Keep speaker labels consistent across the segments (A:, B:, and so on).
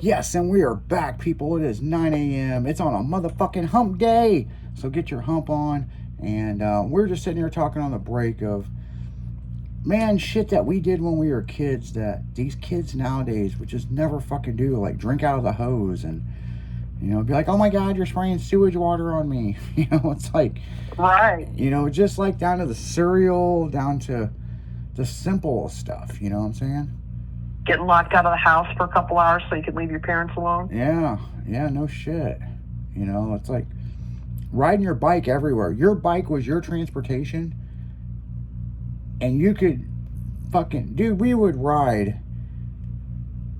A: Yes, and we are back, people. It is 9 a.m. It's on a motherfucking hump day. So get your hump on. And we're just sitting here talking on the break of, man, shit that we did when we were kids that these kids nowadays would just never fucking do. Like drink out of the hose and, be like, oh my God, you're spraying sewage water on me. It's like,
B: right.
A: Just like down to the cereal, down to the simple stuff. You know what I'm saying?
B: Getting locked out of the house for a couple hours so you could leave your parents alone.
A: Yeah, no shit. It's like riding your bike everywhere. Your bike was your transportation, and you could dude, we would ride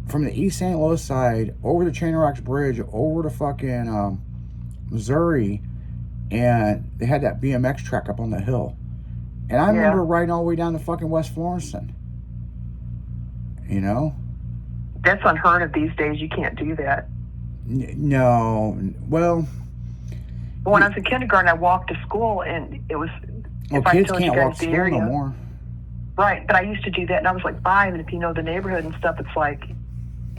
A: from the East St. Louis side over the Chain Rocks Bridge over to fucking Missouri, and they had that BMX track up on the hill. And I remember riding all the way down to fucking West Florissant.
B: That's unheard of these days. You can't do that.
A: No. Well,
B: when I was in kindergarten, I walked to school, and it was...
A: kids can't walk to school no more.
B: Right, but I used to do that, and I was like 5, and if you know the neighborhood and stuff, it's like,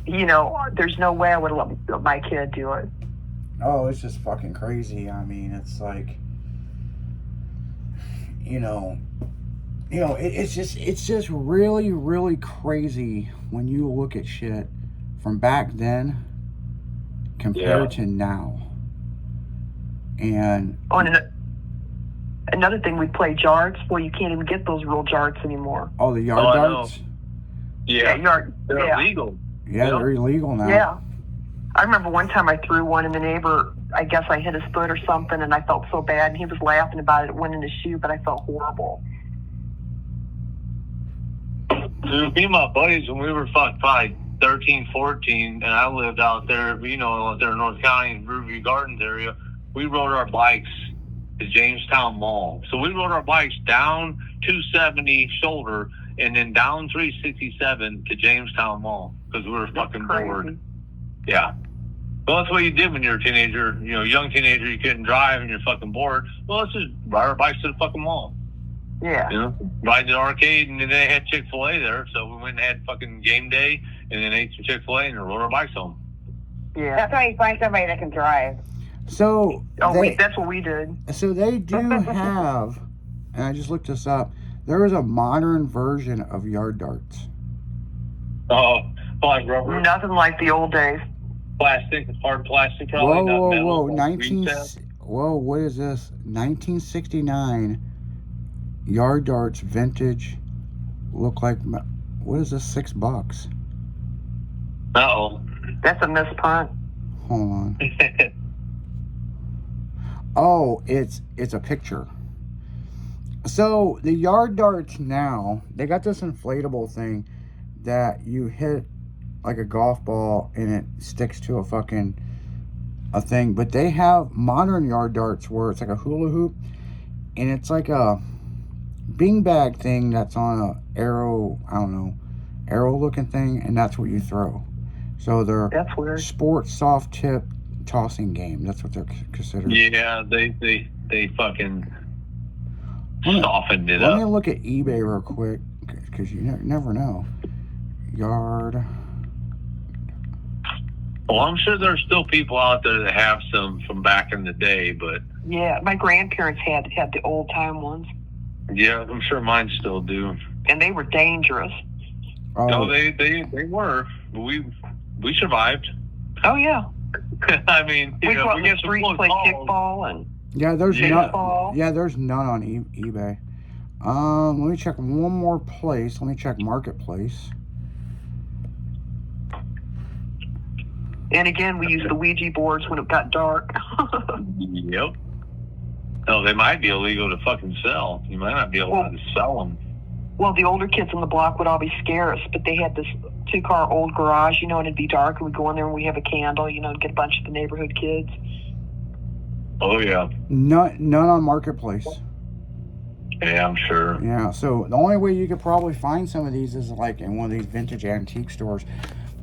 B: there's no way I would have let my kid do it.
A: Oh, it's just fucking crazy. I mean, it's like, it's just really, really crazy when you look at shit from back then compared to now. And
B: another thing, we play jarts. Well, you can't even get those real jarts anymore.
A: Oh, the yard darts?
B: Yeah,
C: they're illegal.
A: Yeah, they're illegal now.
B: Yeah. I remember one time I threw one, and the neighbor, I guess I hit his foot or something, and I felt so bad, and he was laughing about it. It went in his shoe, but I felt horrible.
C: Me and my buddies, when we were probably 13, 14, and I lived out there, out there in North County, Riverview Gardens area, we rode our bikes to Jamestown Mall. So we rode our bikes down 270 shoulder and then down 367 to Jamestown Mall because we were fucking bored. Yeah. Well, that's what you did when you were a teenager. Young teenager, you couldn't drive and you're fucking bored. Well, let's just ride our bikes to the fucking mall.
B: Yeah.
C: Ride to the arcade, and then they had Chick-fil-A there, so we went and had fucking game day, and then ate some Chick-fil-A and rode our bikes home.
B: Yeah.
D: That's why you find somebody that can drive.
A: So
B: that's what we did.
A: So they do have, and I just looked this up, there is a modern version of yard darts.
C: Oh, like rubber?
B: Nothing like the old days.
C: Plastic, hard plastic, probably.
A: Whoa. Whoa, what is this? 1969 yard darts vintage. Look like, what is this, $6?
C: Uh-oh.
B: That's a misprint.
A: Hold on. Oh, it's a picture. So the yard darts now, they got this inflatable thing that you hit like a golf ball and it sticks to a thing. But they have modern yard darts where it's like a hula hoop and it's like a beanbag thing that's on a arrow looking thing, and that's what you throw. So
B: that's weird.
A: Sports soft tip tossing game. That's what they're considered.
C: Yeah, they fucking softened it
A: up. Let me
C: up.
A: look at eBay real quick because you never know. Yard.
C: Well, I'm sure there's still people out there that have some from back in the day, but
B: yeah, my grandparents had the old time ones.
C: Yeah, I'm sure mine still do.
B: And they were dangerous.
A: Oh.
C: No, they were. We survived.
B: Oh yeah.
C: I mean,
B: we go out in the streets, play kickball and
A: there's none on eBay. Let me check one more place. Let me check Marketplace.
B: And again, we used the Ouija boards when it got dark.
C: Yep. No, they might be illegal to fucking sell. You might not be allowed to sell them.
B: Well, the older kids on the block would always scare us, but they had this 2-car old garage, and it'd be dark, and we'd go in there and we'd have a candle, and get a bunch of the neighborhood kids.
C: Oh, yeah.
A: None on Marketplace.
C: Yeah, I'm sure.
A: Yeah, so the only way you could probably find some of these is like in one of these vintage antique stores.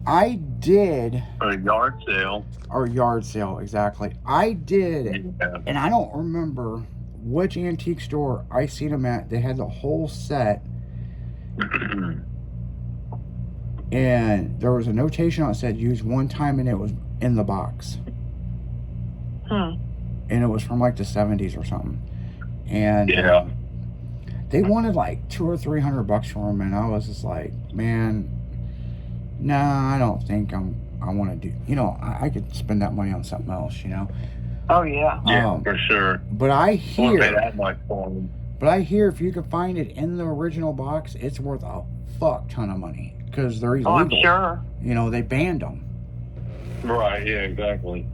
A: I did.
C: Or a yard sale.
A: Or yard sale, exactly. I did, and I don't remember which antique store I seen them at. They had the whole set. and there was a notation on it that said use one time, and it was in the box.
B: Hmm.
A: And it was from like the 70s or something. And
C: Yeah.
A: they wanted like $200 or $300 for them, and I was just like, man, nah, I don't think I want to do. You know, I could spend that money on something else. You know.
B: Oh yeah.
C: Yeah, for sure.
A: But I
C: Won't pay
A: hear,
C: that much for them.
A: if you could find it in the original box, it's worth a fuck ton of money because they're illegal.
B: Oh, I'm sure.
A: You know, they banned them.
C: Right, yeah, exactly.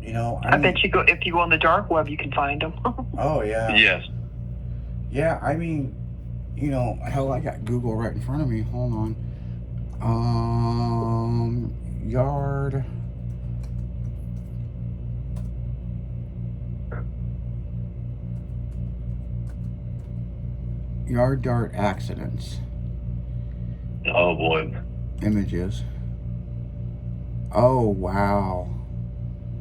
A: You know,
B: I bet you if you go on the dark web, you can find them.
A: Oh yeah.
C: Yes.
A: Yeah, I mean, you know, hell, I got Google right in front of me. Hold on. Yard. Yard dart accidents.
C: Oh, boy.
A: Images. Oh, wow.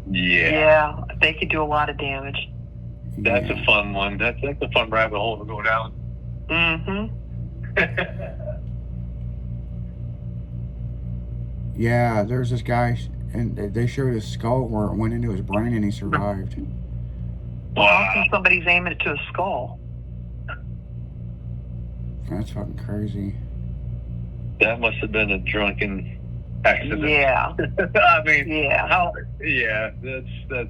C: Yeah.
B: Yeah, they could do a lot of damage.
C: That's
A: Yeah.
C: a fun one. That's a fun rabbit hole to go down.
B: Mm-hmm.
A: Yeah, there's this guy, and they showed his skull where it went into his brain, and he survived.
C: Wow.
B: Somebody's aiming it to a skull.
A: That's fucking crazy.
C: That must have been a drunken accident.
B: Yeah.
C: I mean,
B: Yeah.
C: how? Yeah, that's.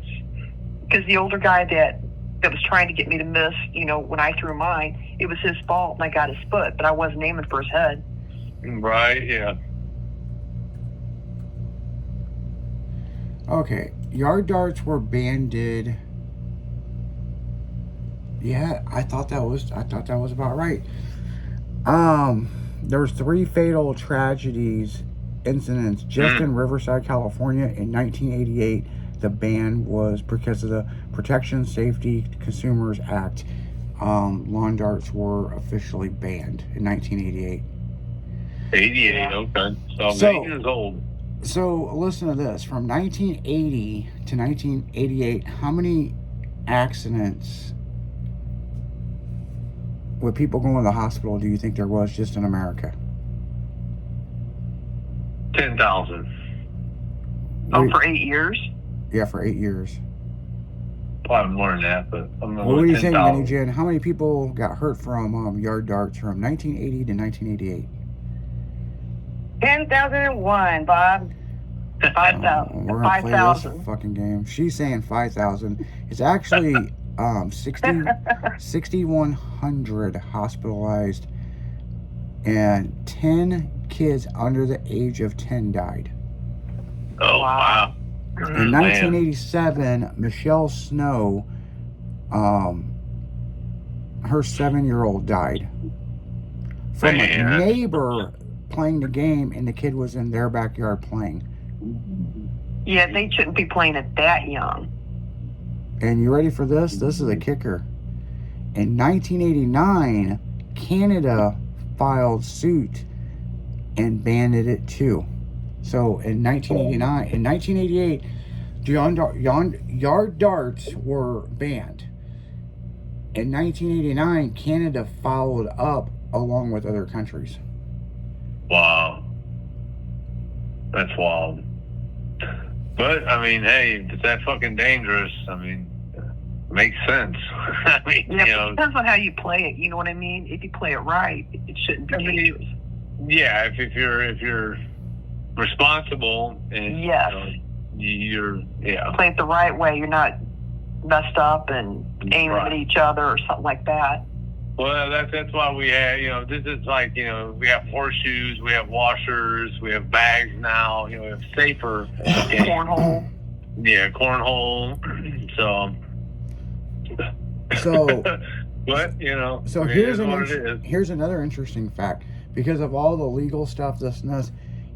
B: Because the older guy that was trying to get me to miss, you know, when I threw mine, it was his fault, and I got his foot, but I wasn't aiming for his head.
C: Right, yeah.
A: Okay, yard darts were banded. Yeah, I thought that was about right. There was 3 fatal incidents just in Riverside, California in 1988. The ban was because of the Protection Safety Consumers Act. Lawn darts were officially banned in 1988.
C: 88,
B: Yeah.
C: okay. So I'm
A: So-
C: 8 years old.
A: So listen to this. From 1980 to 1988, how many accidents with people going to the hospital do you think there was just in America?
C: 10,000.
B: Oh,
A: Wait,
B: for 8 years?
A: yeah, for 8 years.
C: Probably more than that, but I'm
A: What do you think,
C: 10,000.
A: Minnie Jen? How many people got hurt from yard darts from 1980 to 1988?
D: 10,001, Bob.
B: 5,000.
A: We're gonna play this
B: 5,000.
A: fucking game. She's saying 5,000. It's actually 6,100 hospitalized, and 10 kids under the age of 10 died.
C: Oh, wow.
A: In 1987, Michelle Snow, her 7-year-old died from
C: Man.
A: a neighbor playing the game, and the kid was in their backyard playing.
B: Yeah, they shouldn't be playing it that young.
A: And you ready for this? This is a kicker. In 1989, Canada filed suit and banned it too. So in 1988, yard darts were banned. In 1989, Canada followed up along with other countries.
C: Wow. That's wild. But, I mean, hey, if it's that fucking dangerous, I mean, makes sense. I mean,
B: Yeah,
C: you
B: but
C: know,
B: it depends on how you play it. You know what I mean? If you play it right, it shouldn't be
C: I mean,
B: dangerous.
C: yeah, if you're responsible and
B: Yes.
C: you're yeah.
B: Play it the right way. You're not messed up and aiming
C: Right.
B: at each other or something like that.
C: Well, that's why we have, this is like, we have horseshoes, we have washers, we have bags now, we have safer games.
B: Cornhole.
C: Yeah, cornhole.
A: So,
C: but,
A: so
C: it
A: here's
C: is what it is.
A: here's another interesting fact. Because of all the legal stuff, this and this,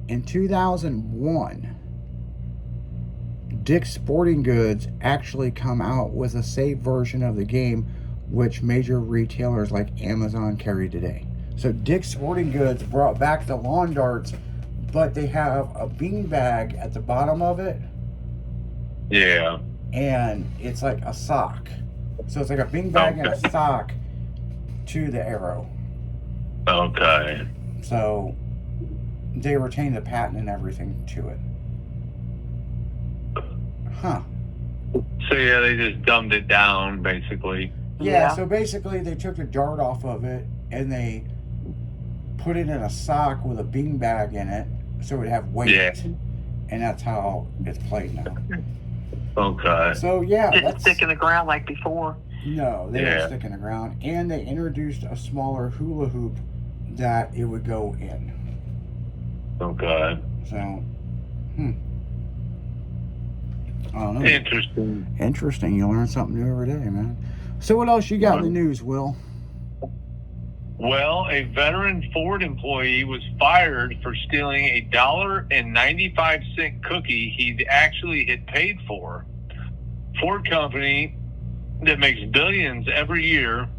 A: in 2001, Dick's Sporting Goods actually come out with a safe version of the game, which major retailers like Amazon carry today. So Dick's Sporting Goods brought back the lawn darts, but they have a beanbag at the bottom of it,
C: Yeah.
A: and it's like a sock. So it's like a beanbag and a sock to the arrow.
C: Okay.
A: So they retained the patent and everything to it. Huh.
C: So yeah, they just dumbed it down, basically.
A: Yeah, so basically they took the dart off of it and they put it in a sock with a beanbag in it so it would have weight.
C: Yeah.
A: And that's how it's played now.
C: Okay.
A: So yeah,
B: Didn't
A: that's
B: stick in the ground like before.
A: no, they
C: Yeah.
A: didn't stick in the ground, and they introduced a smaller hula hoop that it would go in.
C: Okay.
A: So, I don't know.
C: Interesting.
A: Interesting. You learn something new every day, man. So what else you got in the news, Will?
C: Well, a veteran Ford employee was fired for stealing a $1.95 cookie he actually had paid for. Ford company that makes billions every year.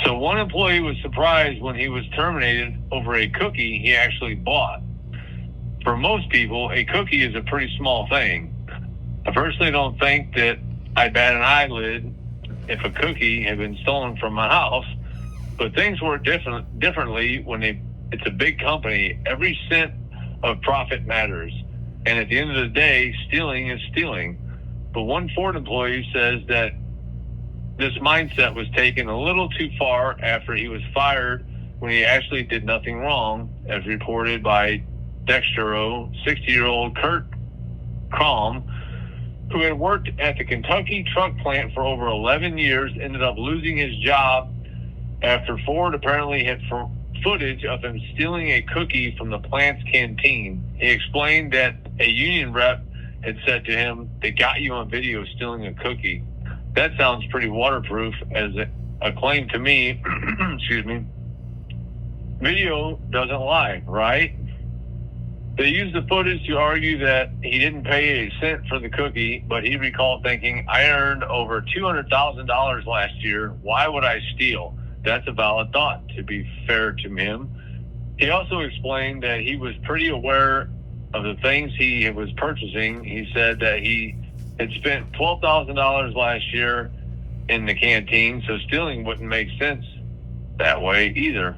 C: So one employee was surprised when he was terminated over a cookie he actually bought. For most people, a cookie is a pretty small thing. I personally don't think that I'd bat an eyelid if a cookie had been stolen from my house, but things work differently when it's a big company. Every cent of profit matters, and at the end of the day, stealing is stealing. But one Ford employee says that this mindset was taken a little too far after he was fired when he actually did nothing wrong, as reported by Dextro. 60-year-old Kurt Krom, who had worked at the Kentucky truck plant for over 11 years, ended up losing his job after Ford apparently had footage of him stealing a cookie from the plant's canteen. He explained that a union rep had said to him, "They got you on video stealing a cookie." That sounds pretty waterproof as a claim to me. Excuse me. Video doesn't lie, right? They used the footage to argue that he didn't pay a cent for the cookie, but he recalled thinking, "I earned over $200,000 last year. Why would I steal?" That's a valid thought, to be fair to him. He also explained that he was pretty aware of the things he was purchasing. He said that he had spent $12,000 last year in the canteen, so stealing wouldn't make sense that way either.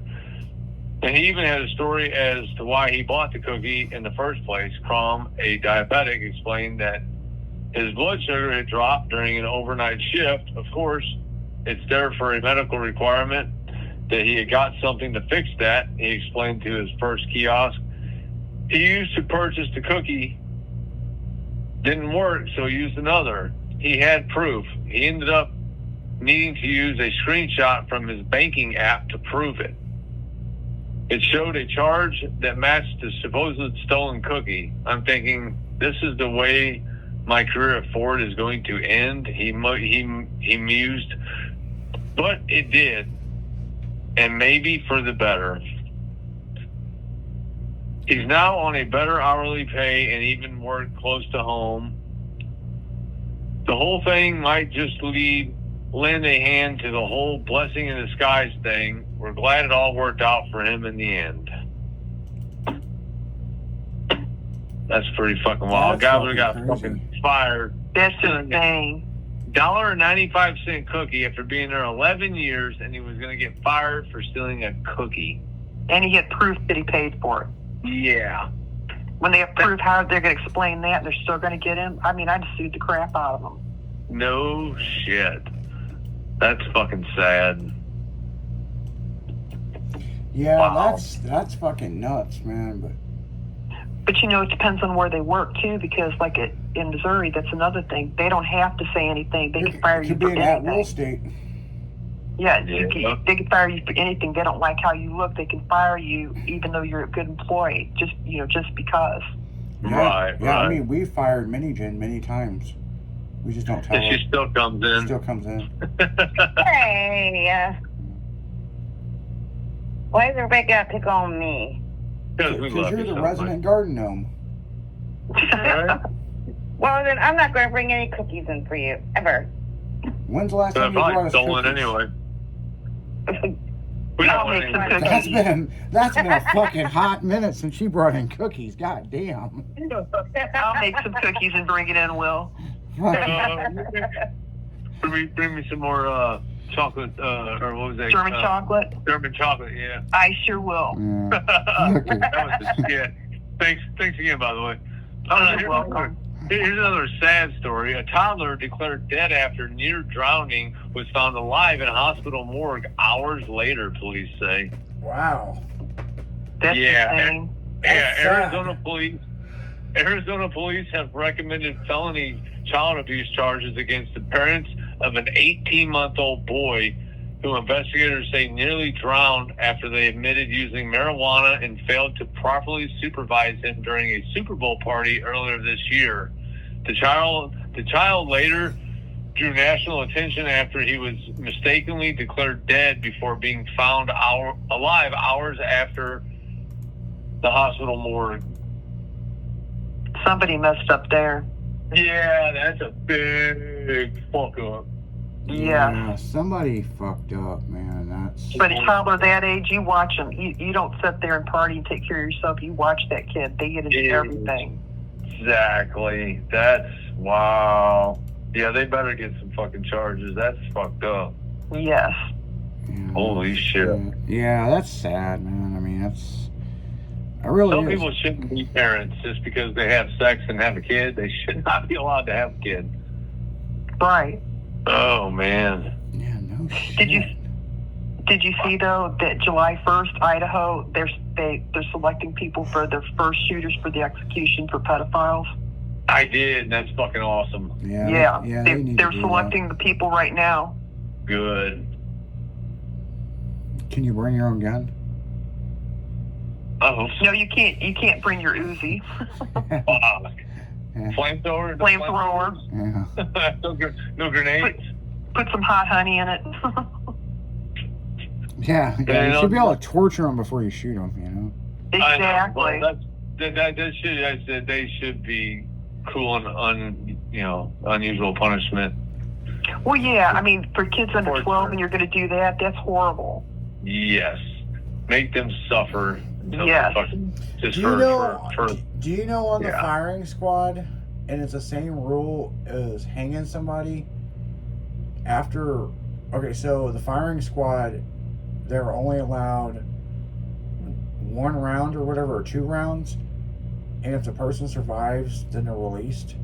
C: And he even had a story as to why he bought the cookie in the first place. Krom, a diabetic, explained that his blood sugar had dropped during an overnight shift. Of course, it's there for a medical requirement, that he had got something to fix that. He explained to his first kiosk. He used to purchase the cookie, didn't work, so he used another. He had proof. He ended up needing to use a screenshot from his banking app to prove it. It showed a charge that matched the supposed stolen cookie. I'm thinking, this is the way my career at Ford is going to end. He mused, but it did, and maybe for the better. He's now on a better hourly pay and even work close to home. The whole thing might just lend a hand to the whole blessing in disguise thing. We're glad it all worked out for him in the end. That's pretty fucking wild. Guy would have got fucking fired.
B: That's insane.
C: $1.95 cookie after being there 11 years, and he was going to get fired for stealing a cookie.
B: And he had proof that he paid for it.
C: Yeah.
B: When they have proof, how they're going to explain that? They're still going to get him? I mean, I'd sued the crap out of them.
C: No shit. That's fucking sad.
A: Yeah,
C: Wow.
A: that's fucking nuts, man.
B: But you know, it depends on where they work too, because like in Missouri, that's another thing. They don't have to say anything. They can fire
A: It
B: you
A: could be
B: for
A: an at-will
B: anything.
A: state.
B: Yeah,
C: Yeah.
B: they can fire you for anything. They don't like how you look. They can fire you even though you're a good employee, just because.
A: Yeah,
C: Right,
A: yeah.
C: right.
A: I mean, we fired Mini-Gen many times. We just don't tell
C: And
A: her.
C: she still comes
A: It
C: in.
A: still comes in.
D: Hey, why is everybody got to pick on me?
C: Because we
A: Because
C: love
A: you're
C: you
A: the
C: so
A: resident garden gnome.
C: Right?
D: Well, then I'm not going to bring any cookies in for you, ever.
A: When's the last
C: They're
A: time you brought
C: probably
A: us
C: stolen
A: cookies?
C: anyway. We
B: I'll
C: don't want
B: make some
C: any-
A: That's been a fucking hot minute since she brought in cookies. God damn.
B: I'll make some cookies and bring it in, Will.
C: Bring me some more chocolate, or what was that?
B: German chocolate?
C: German chocolate, yeah.
B: I sure will.
A: Yeah.
C: That was the shit. Thanks again, by the way.
B: Oh, you're welcome.
C: Here's another sad story. A toddler declared dead after near drowning was found alive in a hospital morgue hours later, police say.
A: Wow.
B: That's insane.
C: Yeah,
A: That's
C: Arizona police have recommended felony child abuse charges against the parents of an 18-month-old boy who investigators say nearly drowned after they admitted using marijuana and failed to properly supervise him during a Super Bowl party earlier this year. The child later drew national attention after he was mistakenly declared dead before being found alive hours after the hospital morgue.
B: Somebody messed up there.
C: Yeah, that's a big fuck up.
B: Yeah.
A: Somebody fucked up, man. That's.
B: But a toddler that age, you watch them. You don't sit there and party and take care of yourself. You watch that kid. They get into everything.
C: Exactly. That's wow. Yeah, they better get some fucking charges. That's fucked up.
B: Yes.
A: Yeah,
C: Holy shit.
A: Yeah, that's sad, man. I mean, that's. It really
C: Some
A: is.
C: people shouldn't be parents just because they have sex and have a kid. They should not be allowed to have a kid.
B: Right.
C: Oh man.
A: Yeah, no shit.
B: Did you see though that July 1st, Idaho, they're selecting people for their first shooters for the execution for pedophiles?
C: I did, and that's fucking awesome.
A: Yeah.
B: They're selecting the people right now.
C: Good.
A: Can you bring your own gun?
C: Oh,
B: No, you can't. You can't bring your Uzi.
C: fuck.
A: Yeah.
C: Flamethrower?
B: Flamethrower.
A: Yeah.
C: No grenades?
B: Put some hot honey in it.
A: Yeah, you should be able to torture them before you shoot them, you know?
B: Exactly.
C: Well, I said they should be cruel and unusual punishment.
B: Well, yeah. I mean, for kids under 12, and you're going to do that, that's horrible.
C: Yes. Make them suffer.
B: Yes.
A: Do you know on the firing squad, and it's the same rule as hanging somebody after, okay, so the firing squad, they're only allowed 1 round or whatever, or 2 rounds, and if the person survives, then they're released.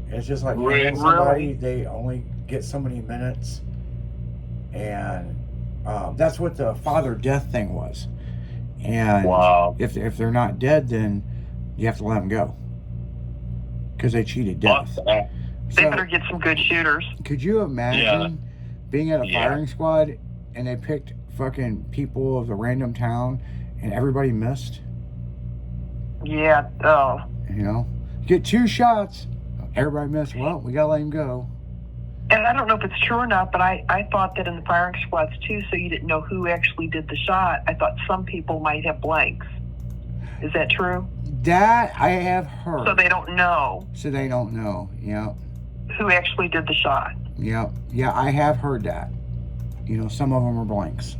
A: And it's just like hanging somebody, they only get so many minutes, and that's what the father death thing was. And
C: wow.
A: if they're not dead, then you have to let them go because they cheated death.
B: They better get some good shooters.
A: Could you imagine being at a firing squad and they picked fucking people of the random town and everybody missed?
B: Yeah. Oh.
A: You know, you get 2 shots, everybody missed. Well, we gotta let him go.
B: And I don't know if it's true or not, but I thought that in the firing squads too, so you didn't know who actually did the shot. I thought some people might have blanks. Is that true?
A: That I have heard.
B: So they don't know.
A: Yep.
B: Who actually did the shot.
A: Yep. Yeah, I have heard that. You know, some of them are blanks.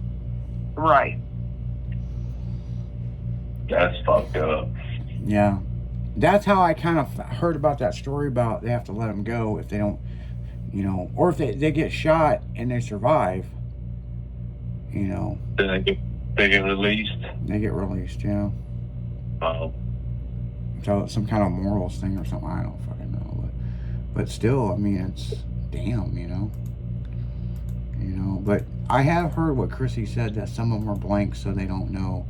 B: Right.
C: That's fucked up.
A: Yeah. That's how I kind of heard about that story about they have to let them go if they don't, you know, or if they get shot and they survive, you know.
C: Then they get released.
A: They get released, yeah.
C: Wow.
A: So it's some kind of morals thing or something. I don't fucking know. But still, I mean, it's damn, you know. You know, but I have heard what Chrissy said, that some of them are blanks so they don't know,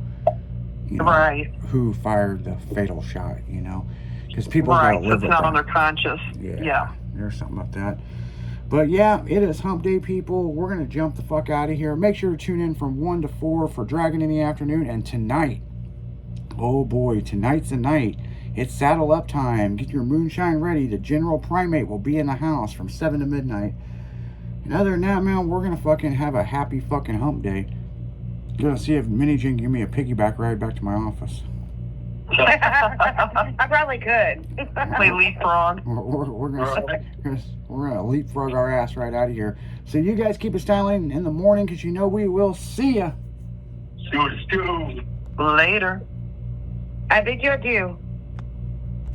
A: you know,
B: Right.
A: who fired the fatal shot, you know. Because people
B: Right.
A: gotta
B: So
A: live
B: it's
A: with
B: not
A: that.
B: on their conscience. Yeah.
A: There's something about that. But yeah, it is hump day, people. We're going to jump the fuck out of here. Make sure to tune in from 1 to 4 for Dragon in the Afternoon. And tonight, oh boy, tonight's the night. It's saddle up time. Get your moonshine ready. The General Primate will be in the house from 7 to midnight. And other than that, man, we're going to fucking have a happy fucking hump day. Gonna see if Mini Jane can give me a piggyback ride back to my office.
D: I probably could.
B: Play leapfrog.
A: We're gonna leapfrog our ass right out of here. So you guys keep it styling in the morning, because you know we will see ya.
C: Stew.
B: Later.
D: I bid you adieu.